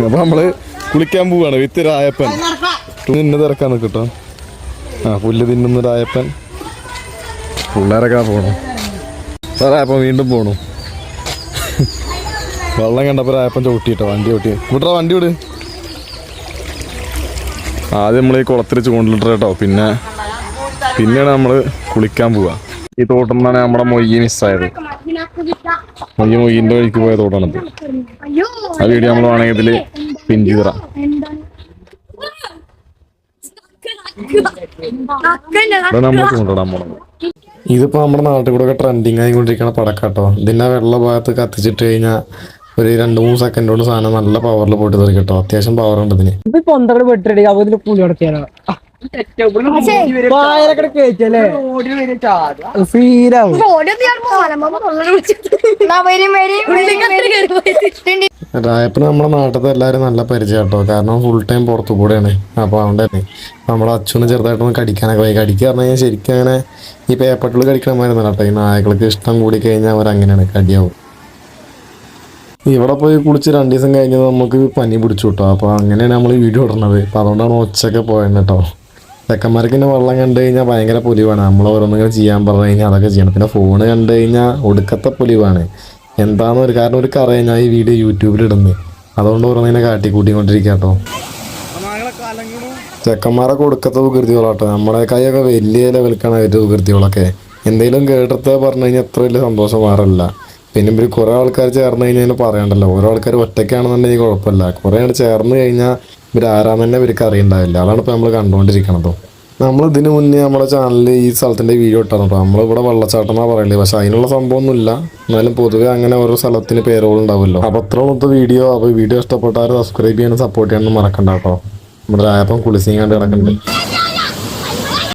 അപ്പൊ നമ്മള് കുളിക്കാൻ പോവാണ് വിത്ത് രായപ്പൻ. തിന്ന് തിരക്കാൻ നിൽക്കട്ടോ. പുല്ല് തിന്നുന്ന രായപ്പൻ. പിള്ളേരൊക്കെ പോണു. രായപ്പൻ വീണ്ടും പോണു. വെള്ളം കണ്ടപ്പോ രായപ്പൻ ചവിട്ടിട്ടോ, വണ്ടി ചവിട്ടി. വിട്ടോ വണ്ടി വിട്. ആദ്യം നമ്മൾ ഈ കുളത്തിൽ ചൂണ്ടിലിട്ട് കേട്ടോ. പിന്നെയാണ് നമ്മള് കുളിക്കാൻ പോവാ. ഈ തോട്ടിൽ നിന്നാണ് നമ്മുടെ മൊയ്യ് മിസ്സായത്. മൊയ്യിന്റെ വഴിക്ക് പോയ തോട്ടാണത്. ആ വീഡിയോ നമ്മൾ വേണമെങ്കിൽ ഇതില് പിൻ ചെയ്തറാം. നമ്മൾ ചൂണ്ടിടാൻ പോണത്. ഇതിപ്പോ നമ്മുടെ നാട്ടിൽ കൂടെ ഒക്കെ ട്രെൻഡിങ് ആയിക്കൊണ്ടിരിക്കുന്ന പടക്കാട്ടോ. ഇതിന്റെ വെള്ള ഭാഗത്ത് കത്തിച്ചിട്ട് കഴിഞ്ഞാൽ ഒരു 2-3 സെക്കൻഡ് കൊണ്ട് സാധനം നല്ല പവറിൽ പോയിട്ട് തെറിക്കട്ടോ. അത്യാവശ്യം പവർ ഉണ്ട് ഇതിന്. രായപ്പന് നമ്മുടെ നാട്ടിലത്തെ എല്ലാവരും നല്ല പരിചയം കേട്ടോ. കാരണം ഫുൾ ടൈം പുറത്തു കൂടെയാണ്. അപ്പോൾ അതുകൊണ്ട് തന്നെ നമ്മുടെ അച്ഛന് ചെറുതായിട്ടൊന്ന് കടിക്കാനൊക്കെ പോയി. കടിക്കുക പറഞ്ഞു കഴിഞ്ഞാൽ ശരിക്കും അങ്ങനെ ഈ പേപ്പട്ടിൽ കടിക്കണമായിരുന്നല്ലോ കേട്ടോ. ഈ നായകൾക്ക് ഇഷ്ടം കൂടി കഴിഞ്ഞാൽ അവരങ്ങനെയാണ്, കടിയാവും. ഇവിടെ പോയി കുളിച്ച് 2 ദിവസം കഴിഞ്ഞത് നമുക്ക് പനി പിടിച്ചു കിട്ടോ. അപ്പോൾ അങ്ങനെയാണ് നമ്മൾ വീഡിയോ ഇടുന്നത്. അപ്പോൾ അതുകൊണ്ടാണ് ഒച്ചയൊക്കെ പോയത് കേട്ടോ. ചെക്കന്മാർക്ക് പിന്നെ വെള്ളം കണ്ടു കഴിഞ്ഞാൽ ഭയങ്കര പൊലിവാണ്. നമ്മൾ ഓരോന്നിങ്ങനെ ചെയ്യാൻ പറഞ്ഞു കഴിഞ്ഞാൽ അതൊക്കെ ചെയ്യണം. പിന്നെ ഫോണ് കണ്ടു കഴിഞ്ഞാൽ ഒടുക്കത്തെ പൊലിവാണ്. എന്താണെന്ന് ഒരു കാരണം ഒരു കറ ഞാൻ ഈ വീഡിയോ യൂട്യൂബിൽ ഇടുന്നത്. അതുകൊണ്ട് ഓരോന്നിങ്ങനെ കാട്ടിക്കൂട്ടിക്കൊണ്ടിരിക്കുക കേട്ടോ. ചെക്കന്മാരൊക്കെ ഒടുക്കത്തെ വികൃതികളാട്ടോ. നമ്മുടെ കൈയൊക്കെ വലിയ ലെവൽക്കാണ് അവരുടെ വികൃതികളൊക്കെ. എന്തെങ്കിലും കേട്ടത്തെ പറഞ്ഞു കഴിഞ്ഞാൽ അത്ര വലിയ സന്തോഷം മാറില്ല. പിന്നെ ഇവർ കുറേ ആൾക്കാർ ചേർന്ന് കഴിഞ്ഞാൽ പറയണ്ടല്ലോ. ഓരോ ആൾക്കാർ ഒറ്റയ്ക്കാണെന്നുണ്ടെങ്കിൽ കുഴപ്പമില്ല. കുറേ ആൾ ചേർന്ന് കഴിഞ്ഞാൽ ഇവരാരാന്ന് തന്നെ ഇവർക്ക് അറിയണ്ടാവില്ല. അതാണ് ഇപ്പോൾ നമ്മൾ കണ്ടുകൊണ്ടിരിക്കണതോ. നമ്മൾ ഇതിന് മുന്നേ നമ്മുടെ ചാനലിൽ ഈ സ്ഥലത്തിൻ്റെ വീഡിയോ ഇട്ടാണ് കേട്ടോ. നമ്മളിവിടെ വെള്ളച്ചാട്ടം എന്നാണ് പറയുന്നത്. പക്ഷേ അതിനുള്ള സംഭവമൊന്നുമില്ല. എന്നാലും പൊതുവെ അങ്ങനെ ഓരോ സ്ഥലത്തിന് പേരുകളുണ്ടാവുമല്ലോ. അപ്പോൾ അത്ര ഉള്ളത്തെ വീഡിയോ. അപ്പോൾ വീഡിയോ ഇഷ്ടപ്പെട്ടാൽ സബ്സ്ക്രൈബ് ചെയ്യാനും സപ്പോർട്ട് ചെയ്യാനും മറക്കണ്ട കേട്ടോ. നമ്മുടെ രായപ്പൻ കുളിസിയും കണ്ട് കിടക്കുന്നുണ്ട്.